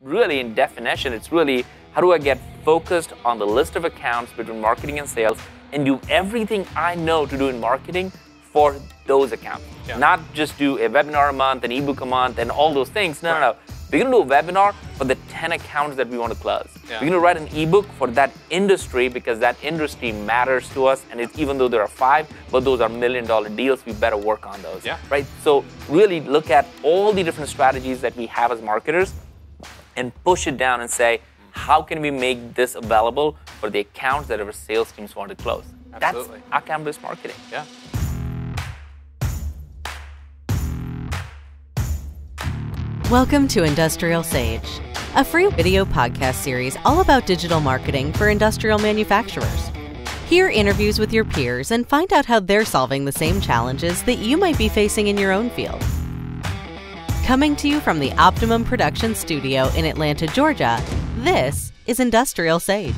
really in definition, it's really how do I get focused on the list of accounts between marketing and sales and do everything I know to do in marketing for those accounts. Yeah. Not just do a webinar a month, an ebook a month, and all those things. No. We're going to do a webinar for the 10 accounts that we want to close. Yeah. We're going to write an ebook for that industry because that industry matters to us. And even though there are 5, but those are $1 million deals, we better work on those. Yeah. Right? So really look at all the different strategies that we have as marketers and push it down and say, how can we make this available for the accounts that our sales teams want to close? Absolutely. That's account-based marketing. Yeah. Welcome to Industrial Sage, a free video podcast series all about digital marketing for industrial manufacturers. Hear interviews with your peers and find out how they're solving the same challenges that you might be facing in your own field. Coming to you from the Optimum Production Studio in Atlanta, Georgia, this is Industrial Sage.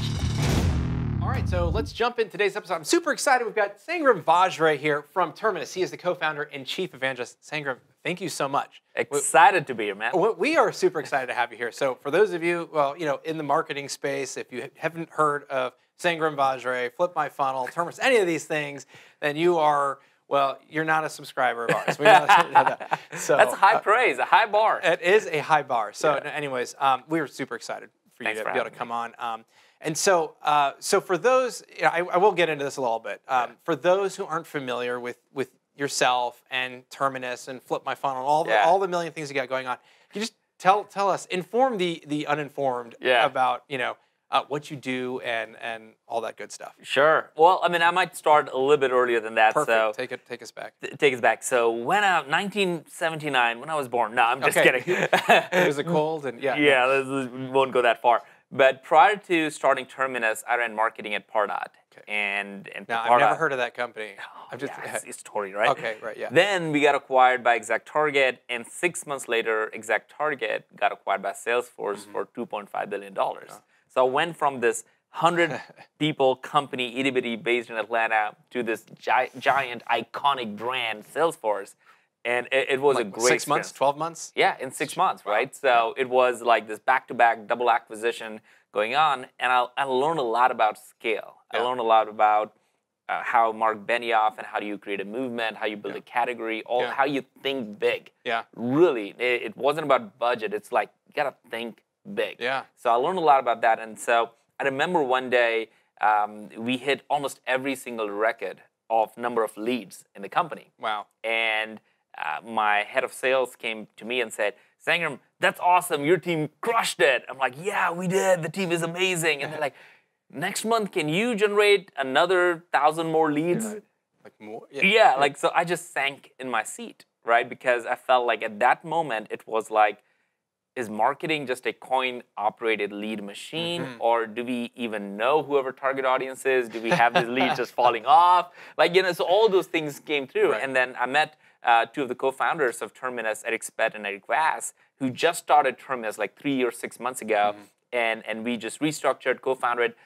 All right, so let's jump in today's episode. I'm super excited. We've got Sangram Vajre here from Terminus. He is the co-founder and chief evangelist. Sangram, thank you so much. Excited to be here, man. We are super excited to have you here. So for those of you, in the marketing space, if you haven't heard of Sangram Vajre, FlipMyFunnel, Terminus, any of these things, then you are, you're not a subscriber of ours. We know that. So, that's high praise, a high bar. It is a high bar. So anyways, we were super excited for you to be able to come on. And so for those, I will get into this a little bit. For those who aren't familiar with yourself and Terminus and FlipMyFunnel, all the million things you got going on, can you just tell us, inform the uninformed about what you do and all that good stuff. Sure. Well, I mean, I might start a little bit earlier than that. Perfect. So take us back. Take us back. So 1979, when I was born. No, I'm just kidding. It was a cold and we won't go that far. But prior to starting Terminus, I ran marketing at Pardot. Okay. And now, Pardot, I've never heard of that company. It's a story, right? Okay, right, yeah. Then we got acquired by ExactTarget, and 6 months later, ExactTarget got acquired by Salesforce for $2.5 billion. So I went from this 100-people company, itty-bitty, based in Atlanta, to this giant, iconic brand, Salesforce. And it was a great 6 months, 12 months? Yeah, in 6 months, right? So it was like this back-to-back double acquisition going on, and I learned a lot about scale. I learned a lot about how Mark Benioff and how do you create a movement, how you build a category, how you think big. Yeah. Really, it wasn't about budget. It's like, you got to think big. Yeah. So I learned a lot about that. And so I remember one day we hit almost every single record of number of leads in the company. Wow. And my head of sales came to me and said, Sangram, that's awesome. Your team crushed it. I'm like, yeah, we did. The team is amazing. And they're like, next month, can you generate another 1,000 more leads? Like more? Yeah, like, so I just sank in my seat, right? Because I felt like at that moment, it was like, is marketing just a coin-operated lead machine? Or do we even know who our target audience is? Do we have these leads just falling off? Like, so all those things came through. Right. And then I met 2 of the co-founders of Terminus, Eric Spett and Eric Vass, who just started Terminus like 3 or 6 months ago. And we just restructured, co-founded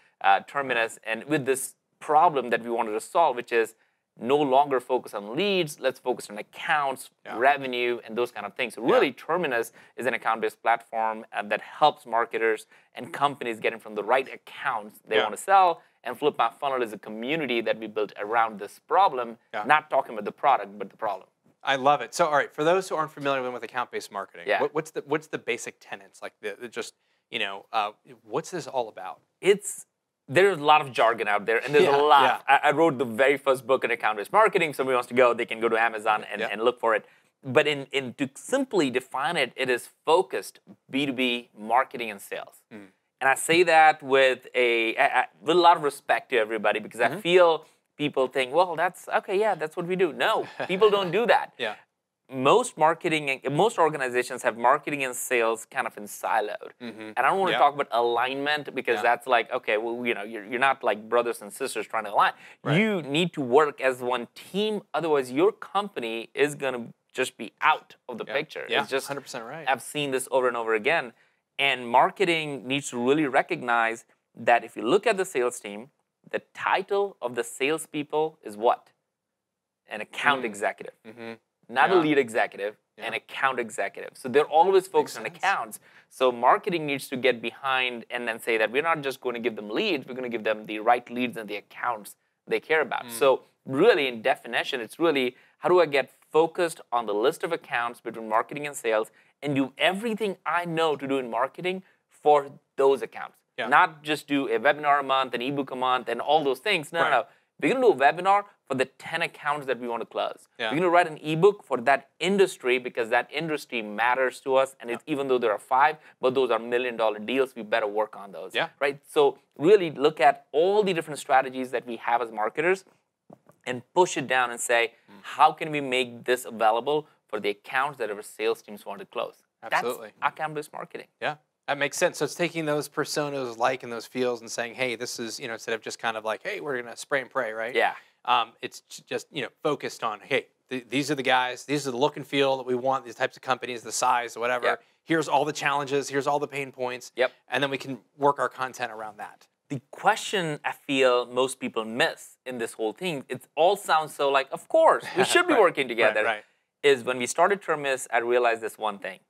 Terminus, and with this problem that we wanted to solve, which is no longer focus on leads, let's focus on accounts, revenue, and those kind of things. So really, Terminus is an account-based platform that helps marketers and companies get in from the right accounts they want to sell. And FlipMyFunnel is a community that we built around this problem, not talking about the product, but the problem. I love it. So, all right, for those who aren't familiar with account-based marketing, what's the basic tenets? Like, what's this all about? There's a lot of jargon out there, and there's a lot. I wrote the very first book on account-based marketing. Somebody wants to go, they can go to Amazon and look for it. But to simply define it, it is focused B2B marketing and sales. And I say that with a lot of respect to everybody, because I feel people think, well, that's what we do. No, people don't do that. Most organizations have marketing and sales kind of in siloed. And I don't want to talk about alignment, because that's like, okay, well, you're not like brothers and sisters trying to align. Right. You need to work as one team, otherwise your company is going to just be out of the picture. Yeah, it's just 100% right. I've seen this over and over again. And marketing needs to really recognize that if you look at the sales team, the title of the salespeople is what? An account executive. Not a lead executive, and account executives. So they're always focused on accounts. So marketing needs to get behind and then say that we're not just going to give them leads, we're going to give them the right leads and the accounts they care about. So really, in definition, it's really how do I get focused on the list of accounts between marketing and sales and do everything I know to do in marketing for those accounts. Not just do a webinar a month, an ebook a month, and all those things. No. We're going to do a webinar for the 10 accounts that we want to close. We're going to write an ebook for that industry because that industry matters to us. And it's, even though there are 5, but those are $1 million deals, we better work on those. Right? So really look at all the different strategies that we have as marketers and push it down and say, how can we make this available for the accounts that our sales teams want to close? Absolutely. That's account-based marketing. Yeah. That makes sense. So it's taking those personas and those feels and saying, hey, this is, instead of just kind of like, hey, we're going to spray and pray, right? Yeah. It's just, focused on, hey, these are the guys, these are the look and feel that we want, these types of companies, the size, whatever. Yep. Here's all the challenges, here's all the pain points. Yep. And then we can work our content around that. The question I feel most people miss in this whole thing, it all sounds so like, of course, we should be working together, is when we started Terminus, I realized this one thing.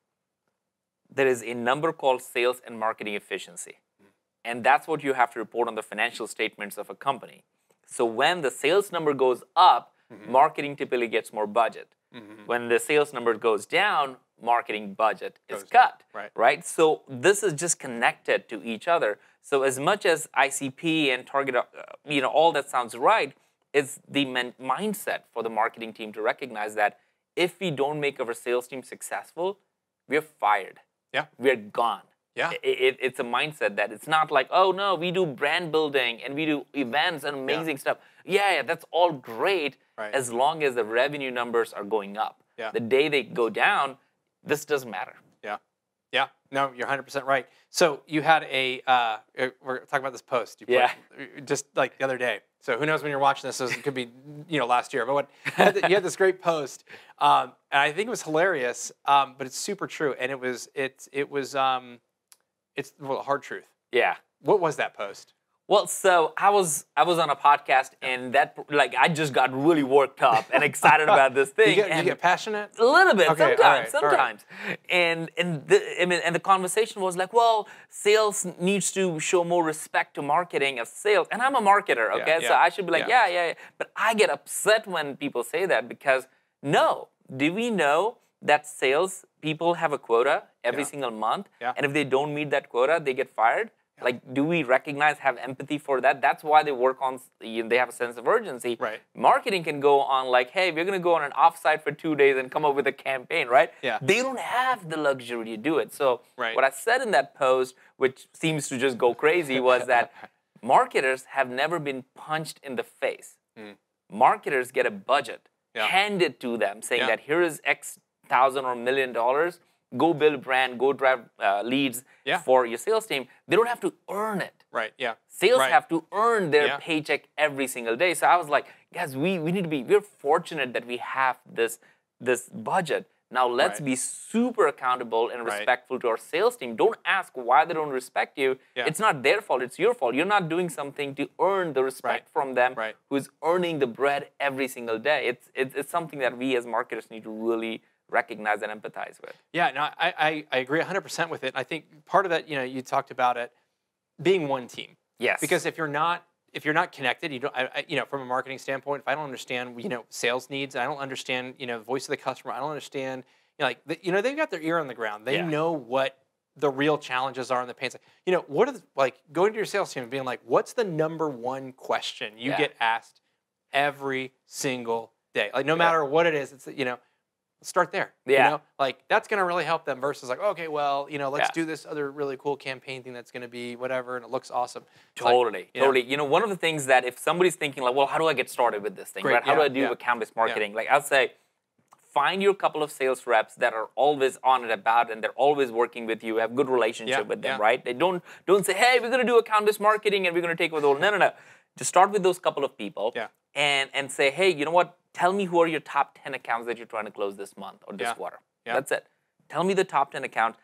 There is a number called sales and marketing efficiency. And that's what you have to report on the financial statements of a company. So when the sales number goes up, marketing typically gets more budget. When the sales number goes down, marketing budget is cut. Right? So this is just connected to each other. So as much as ICP and target, all that sounds right, it's the mindset for the marketing team to recognize that if we don't make our sales team successful, we're fired. We're gone. It's a mindset that it's not like, oh no, we do brand building and we do events and amazing stuff. That's all great as long as the revenue numbers are going up. The day they go down, this doesn't matter. Yeah. No, you're 100% right. So you had we're talking about this post you put just like the other day. So who knows when you're watching this? So it could be, last year. But you had this great post, and I think it was hilarious. But it's super true, and it's hard truth. Yeah. What was that post? Well, so I was on a podcast, and I just got really worked up and excited about this thing. You get passionate? A little bit, okay, sometimes. Right. And the conversation was like, well, sales needs to show more respect to marketing as sales, and I'm a marketer, okay? So I should be like, but I get upset when people say that because do we know that sales people have a quota every single month, and if they don't meet that quota, they get fired? Like, do we recognize, have empathy for that? That's why they work on, they have a sense of urgency. Marketing can go on like, hey, we're going to go on an offsite for 2 days and come up with a campaign, right? They don't have the luxury to do it. So what I said in that post, which seems to just go crazy, was that marketers have never been punched in the face. Marketers get a budget handed to them saying that here is X thousand or $1 million. Go build brand, go drive leads for your sales team. They don't have to earn it. Sales have to earn their paycheck every single day. So I was like, guys, we're fortunate that we have this budget. Now let's be super accountable and respectful to our sales team. Don't ask why they don't respect you. It's not their fault, it's your fault. You're not doing something to earn the respect from them who's earning the bread every single day. It's something that we as marketers need to really recognize and empathize with. Yeah, no, I agree 100% with it. I think part of that, you talked about it being one team. Yes. Because if you're not connected, you don't, from a marketing standpoint, if I don't understand, sales needs, I don't understand, the voice of the customer, I don't understand, they've got their ear on the ground. They know what the real challenges are and the pains. What are going to your sales team and being like, what's the number one question you get asked every single day? Like, no matter what it is, it's, start there. That's going to really help them versus like, okay, well, let's do this other really cool campaign thing that's going to be whatever and it looks awesome. Totally. One of the things that if somebody's thinking like, well, how do I get started with this thing? Right? How do I do account-based marketing? Like I'll say, find your couple of sales reps that are always on and about and they're always working with you, have good relationship with them, right? They don't say, hey, we're going to do account-based marketing and we're going to take over the whole. No. Just start with those couple of people and say, hey, you know what? Tell me who are your top 10 accounts that you're trying to close this month or this quarter. That's it. Tell me the top 10 accounts.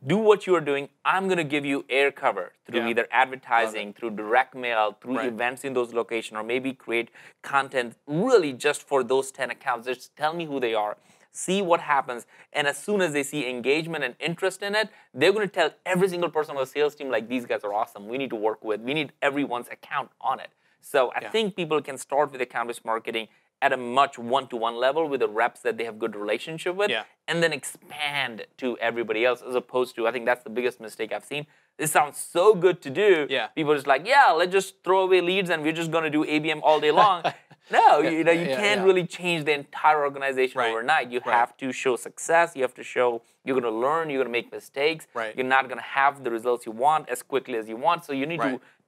Do what you are doing. I'm going to give you air cover through either advertising, through direct mail, through events in those locations, or maybe create content really just for those 10 accounts. Just tell me who they are. see what happens. And as soon as they see engagement and interest in it, they're going to tell every single person on the sales team, like, these guys are awesome. We need to work with. We need everyone's account on it. So I think people can start with account-based marketing at a much one-to-one level with the reps that they have good relationship with, and then expand to everybody else, as opposed to, I think that's the biggest mistake I've seen. This sounds so good to do. People are just like, let's just throw away leads and we're just going to do ABM all day long. No, you can't really change the entire organization overnight. You have to show success. You have to show you're going to learn. You're going to make mistakes. You're not going to have the results you want as quickly as you want. So you need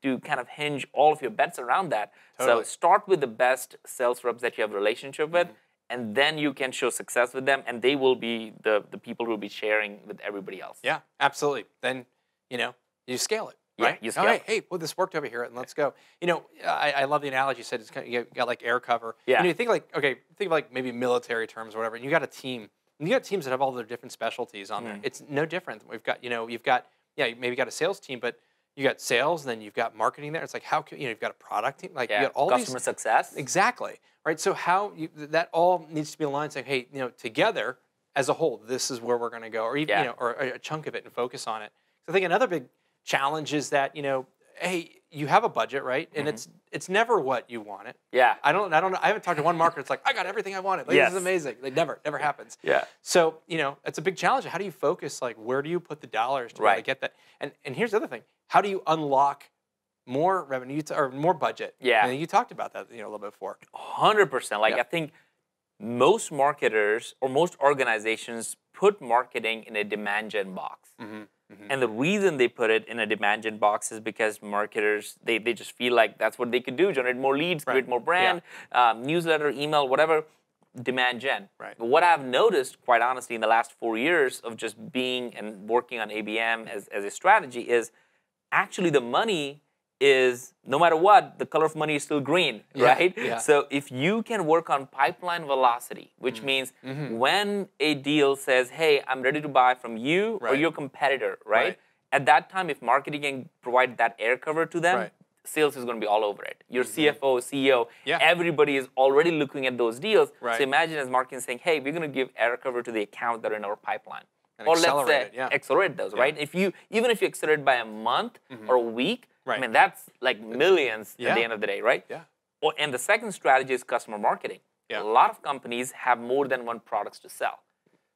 to kind of hinge all of your bets around that. So start with the best sales reps that you have a relationship with, and then you can show success with them, and they will be the people who will be sharing with everybody else. Yeah, absolutely. Then, you scale it. Right? You scale. Hey, well, this worked over here, and let's go. I love the analogy you said. It's kind of, you got like air cover. You think of like maybe military terms or whatever. And you got a team. And you got teams that have all their different specialties on there. It's no different. We've got, you've got, maybe got a sales team, but you got sales, and then you've got marketing there. It's like, how can, you've got a product team. Like, you got all customer success. Exactly. Right. So that all needs to be aligned, saying, hey, together as a whole, this is where we're going to go, or even, or a chunk of it, and focus on it. So I think another big challenge is that, hey, you have a budget, right? And it's never what you want it. I haven't talked to one marketer that's like, I got everything I wanted. Like, this is amazing. Like, never happens. So, it's a big challenge. How do you focus? Like, where do you put the dollars to be able to get that? And here's the other thing. How do you unlock more revenue or more budget? And you talked about that, a little bit before. 100%. Like, I think most marketers or most organizations put marketing in a demand gen box. And the reason they put it in a demand gen box is because marketers, they just feel like that's what they could do, generate more leads, create more brand, newsletter, email, whatever, demand gen. But what I've noticed, quite honestly, in the last 4 years of just being and working on ABM as a strategy is actually the money is, no matter what, the color of money is still green, right? So if you can work on pipeline velocity, which means when a deal says, hey, I'm ready to buy from you or your competitor, right? At that time, if marketing can provide that air cover to them, sales is going to be all over it. Your CFO, CEO, everybody is already looking at those deals. So imagine as marketing saying, hey, we're going to give air cover to the accounts that are in our pipeline. And or let's say accelerate those, right? Even if you accelerate by a month or a week, I mean, that's like millions at the end of the day, right? And the second strategy is customer marketing. A lot of companies have more than one products to sell.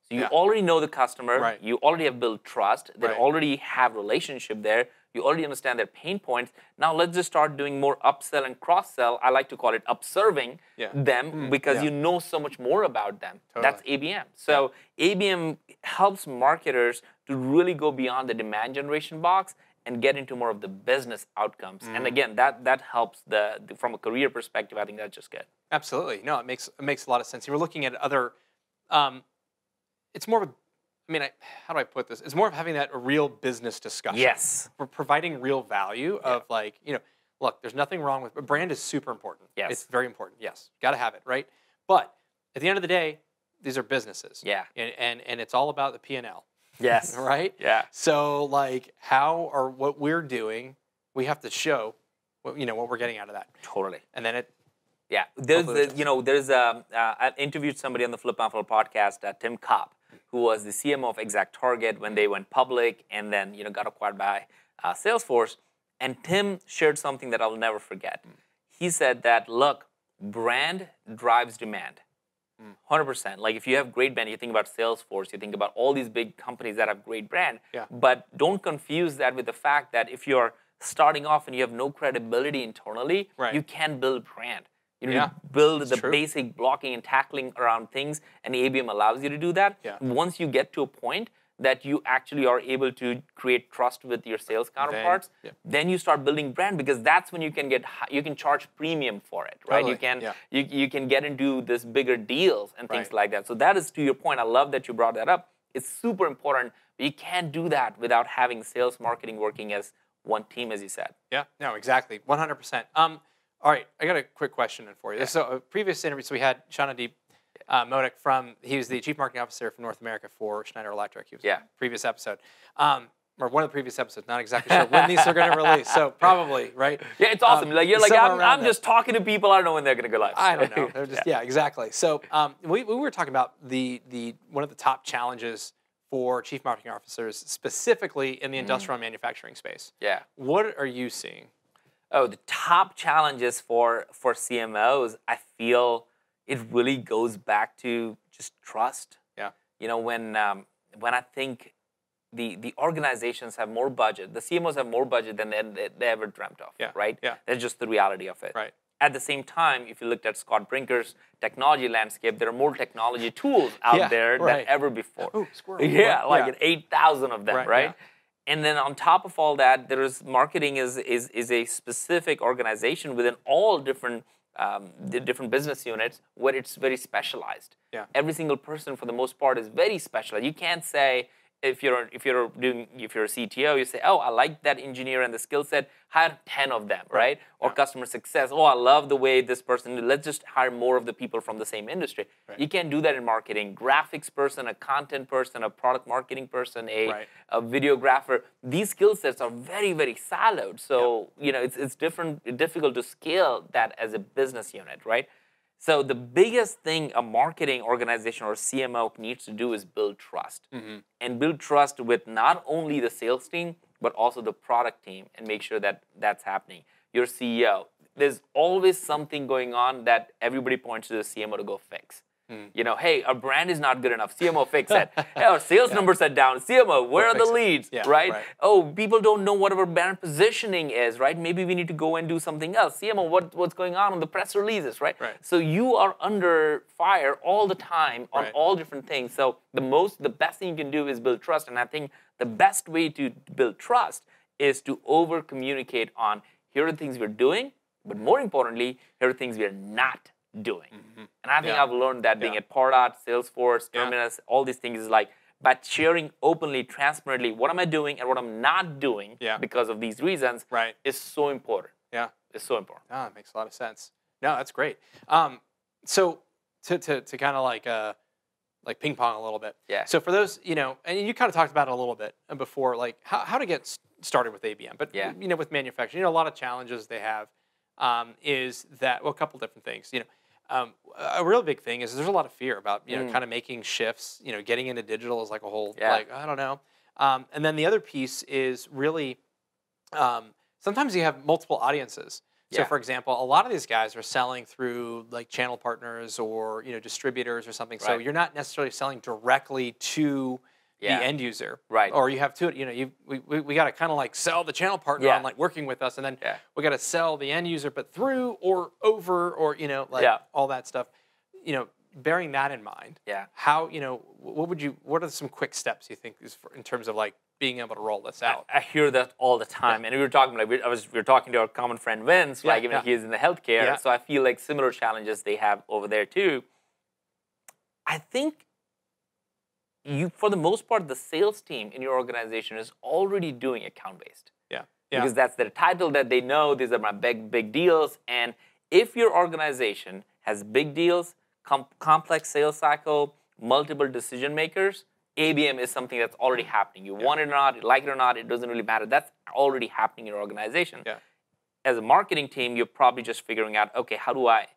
So you already know the customer. You already have built trust. They already have relationship there. You already understand their pain points. Now let's just start doing more upsell and cross-sell. I like to call it upserving them because you know so much more about them. That's ABM. So ABM helps marketers to really go beyond the demand generation box and get into more of the business outcomes. And again, that helps from a career perspective. I think that's just good. Absolutely. No, it makes a lot of sense. You were looking at other, it's more of a, how do I put this? It's more of having that real business discussion. We're providing real value of like, look, there's nothing wrong with, brand is super important. It's very important. Got to have it, right? But at the end of the day, these are businesses. And it's all about the P&L. Right? So like what we're doing, we have to show what we're getting out of that. And then it. I interviewed somebody on the FlipMyFunnel podcast, Tim Kopp, who was the CMO of ExactTarget when they went public and then got acquired by Salesforce. And Tim shared something that I'll never forget. He said that, look, brand drives demand. 100%. Like if you have great brand, you think about Salesforce, you think about all these big companies that have great brand. But don't confuse that with the fact that if you're starting off and you have no credibility internally, you can't build brand. You need to build the basic blocking and tackling around things, and ABM allows you to do that. Once you get to a point that you actually are able to create trust with your sales counterparts, then you start building brand, because that's when you can charge premium for it, right? You can get into this bigger deals and things like that. So that is, to your point, I love that you brought that up. It's super important, but you can't do that without having sales marketing working as one team, as you said. No, exactly, 100%. All right, I got a quick question for you. So a previous interview, so we had Shanadeep Modak he was the Chief Marketing Officer for North America for Schneider Electric. He was in the previous episode. or one of the previous episodes, not exactly sure when these are going to release. So probably, right? Yeah, it's awesome. I'm just talking to people. I don't know when they're going to go live. I don't know. They're just, yeah, exactly. So we were talking about the one of the top challenges for chief marketing officers, specifically in the industrial manufacturing space. Yeah. What are you seeing? Oh, the top challenges for CMOs, I feel it really goes back to just trust. Yeah. When I think the organizations have more budget, the CMOs have more budget than they ever dreamt of. Yeah. Right. Yeah. That's just the reality of it. Right. At the same time, if you looked at Scott Brinker's technology landscape, there are more technology tools out there than ever before. Oh, squirrel. Yeah, 8,000 of them, right? Yeah. And then on top of all that, there is marketing is a specific organization within all different the different business units where it's very specialized. Yeah. Every single person, for the most part, is very specialized. You can't say, if you're a CTO, you say, oh, I like that engineer and the skill set, hire 10 of them, right? Or customer success, oh, I love the way this person, let's just hire more of the people from the same industry. Right. You can't do that in marketing. Graphics person, a content person, a product marketing person, a videographer, these skill sets are very, very siloed. So, it's difficult to scale that as a business unit, right? So the biggest thing a marketing organization or CMO needs to do is build trust. And build trust with not only the sales team, but also the product team, and make sure that that's happening. Your CEO, there's always something going on that everybody points to the CMO to go fix. Hey, our brand is not good enough. CMO, fix it. Hey, our sales numbers are down. CMO, where are the leads? Yeah, right? Oh, people don't know what our brand positioning is, right? Maybe we need to go and do something else. CMO, what's going on the press releases, right? So you are under fire all the time on all different things. So the best thing you can do is build trust. And I think the best way to build trust is to over-communicate on, here are the things we're doing, but more importantly, here are the things we're not doing. And I think I've learned that being at Pardot, Salesforce, Terminus, all these things is like, by sharing openly, transparently, what am I doing and what I'm not doing because of these reasons is so important. Yeah. It's so important. Oh, it makes a lot of sense. No, that's great. So to kind of like ping pong a little bit. Yeah. So for those, and you kind of talked about it a little bit before, like how to get started with ABM. But, with manufacturing, a lot of challenges they have is that, well, a couple different things. A real big thing is there's a lot of fear about, kind of making shifts, getting into digital is like a whole, like, I don't know. And then the other piece is really, sometimes you have multiple audiences. So for example, a lot of these guys are selling through like channel partners or, distributors or something. So you're not necessarily selling directly to the end user, right? Or you have to, we got to kind of like sell the channel partner on like working with us, and then we got to sell the end user, but through or over or all that stuff. Bearing that in mind, how what are some quick steps you think in terms of like being able to roll this out? I hear that all the time, and we were talking we were talking to our common friend Vince, he's in the healthcare, so I feel like similar challenges they have over there too. I think for the most part, the sales team in your organization is already doing account-based. Yeah. Because that's their title that they know, these are my big deals. And if your organization has big deals, complex sales cycle, multiple decision makers, ABM is something that's already happening. You want it or not, you like it or not, it doesn't really matter. That's already happening in your organization. Yeah. As a marketing team, you're probably just figuring out, okay, how do I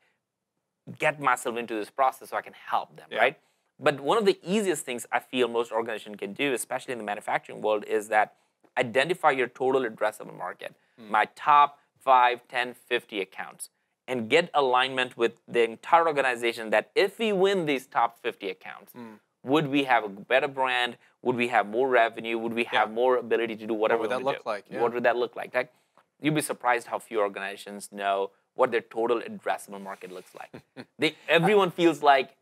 get myself into this process so I can help them, right? But one of the easiest things I feel most organizations can do, especially in the manufacturing world, is that identify your total addressable market, my top 5, 10, 50 accounts, and get alignment with the entire organization that if we win these top 50 accounts, would we have a better brand? Would we have more revenue? Would we have more ability to do whatever we want to do? What would that look like? Yeah. What would that look like? You'd be surprised how few organizations know what their total addressable market looks like. Everyone feels like,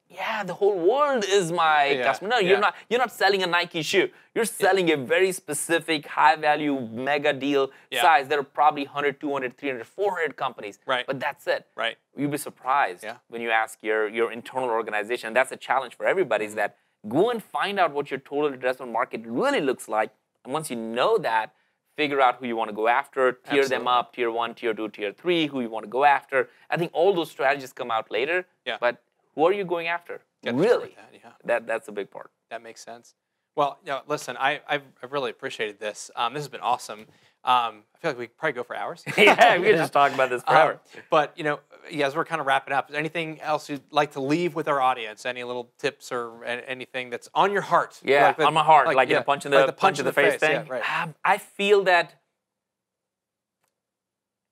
the whole world is my customer. No, you're not selling a Nike shoe. You're selling a very specific high-value mega deal size. There are probably 100, 200, 300, 400 companies. Right. But that's it. Right. You'll be surprised when you ask your internal organization. That's a challenge for everybody, is that go and find out what your total addressable market really looks like. And once you know that, figure out who you want to go after, tier them up, tier 1, tier 2, tier 3, who you want to go after. I think all those strategies come out later, but who are you going after? Really? That, that's a big part. That makes sense. Well, listen, I've really appreciated this. This has been awesome. I feel like we could probably go for hours. Yeah, we could just talk about this forever. But, as we're kind of wrapping up, is there anything else you'd like to leave with our audience? Any little tips or anything that's on your heart? Yeah, on my heart, like a punch in the face thing. Yeah, right. I feel that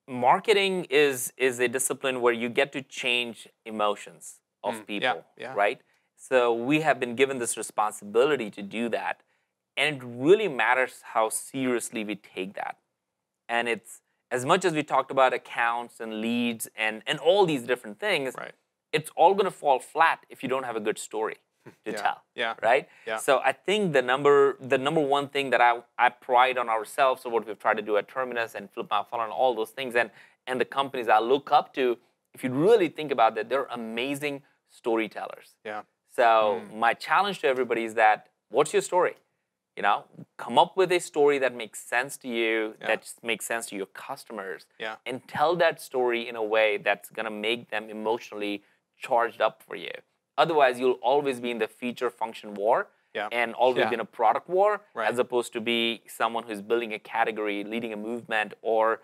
marketing is a discipline where you get to change emotions of people, right? So we have been given this responsibility to do that. And it really matters how seriously we take that. And it's, as much as we talked about accounts and leads and all these different things, it's all going to fall flat if you don't have a good story to tell, right? Yeah. So I think the number one thing that I pride on ourselves, or what we've tried to do at Terminus and FlipMyFunnel and all those things, and the companies I look up to, if you really think about that, they're amazing storytellers. Yeah. So my challenge to everybody is that, what's your story? Come up with a story that makes sense to you, that makes sense to your customers, and tell that story in a way that's going to make them emotionally charged up for you. Otherwise, you'll always be in the feature function war and always be in a product war, as opposed to be someone who's building a category, leading a movement, or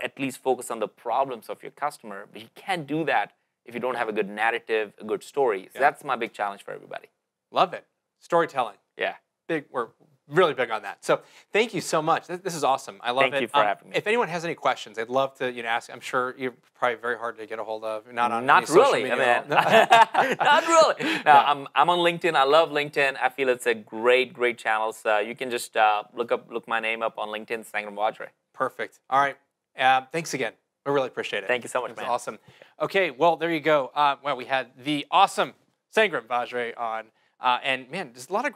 at least focus on the problems of your customer. But you can't do that if you don't have a good narrative, a good story. So that's my big challenge for everybody. Love it. Storytelling. Yeah. We're really big on that. So thank you so much. This is awesome. I love it. Thank you for having me. If anyone has any questions, I'd love to ask. I'm sure you're probably very hard to get a hold of. Not really. Social media. Not really. No, I'm on LinkedIn. I love LinkedIn. I feel it's a great channel. So you can just look my name up on LinkedIn, Sangram Vajre. Perfect. All right. Thanks again. I really appreciate it. Thank you so much, man. Awesome. Okay. Well, there you go. We had the awesome Sangram Vajre on. And man, there's a lot of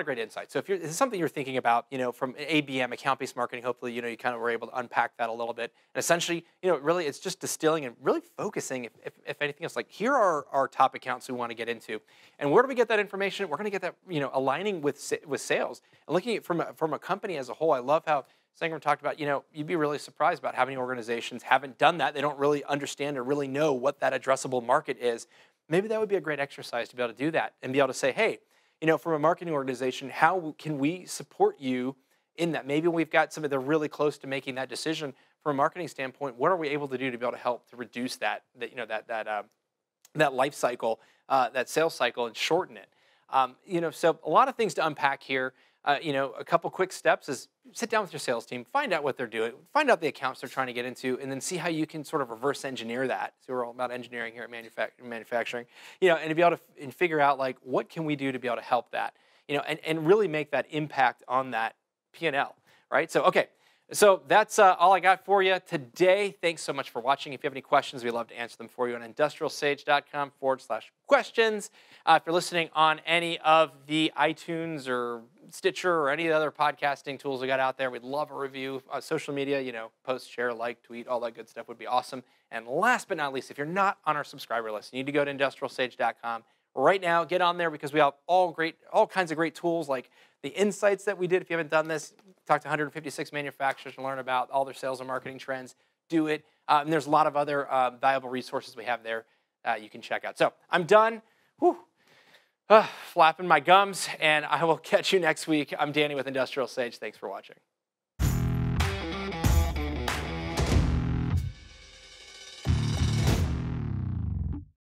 great insights. So if this is something you're thinking about, from ABM, account-based marketing, hopefully, you kind of were able to unpack that a little bit. And essentially, really it's just distilling and really focusing, if anything else, like here are our top accounts we want to get into. And where do we get that information? We're going to get that, aligning with sales and looking at from a company as a whole. I love how Sangram talked about, you'd be really surprised about how many organizations haven't done that. They don't really understand or really know what that addressable market is. Maybe that would be a great exercise to be able to do that and be able to say, hey, from a marketing organization, how can we support you in that? Maybe we've got somebody they're really close to making that decision from a marketing standpoint. What are we able to do to be able to help to reduce that life cycle, that sales cycle, and shorten it? So a lot of things to unpack here. A couple quick steps is sit down with your sales team, find out what they're doing, find out the accounts they're trying to get into, and then see how you can sort of reverse engineer that. So we're all about engineering here at manufacturing, and to be able to figure out like what can we do to be able to help that, and really make that impact on that P&L, right? So okay. So that's all I got for you today. Thanks so much for watching. If you have any questions, we'd love to answer them for you on industrialsage.com/questions. If you're listening on any of the iTunes or Stitcher or any of the other podcasting tools we got out there, we'd love a review. Social media, post, share, like, tweet, all that good stuff would be awesome. And last but not least, if you're not on our subscriber list, you need to go to industrialsage.com right now. Get on there because we have all kinds of great tools like the insights that we did. If you haven't done this, talk to 156 manufacturers to learn about all their sales and marketing trends. Do it. And there's a lot of other valuable resources we have there you can check out. So I'm done. Flapping my gums, and I will catch you next week. I'm Danny with Industrial Sage. Thanks for watching.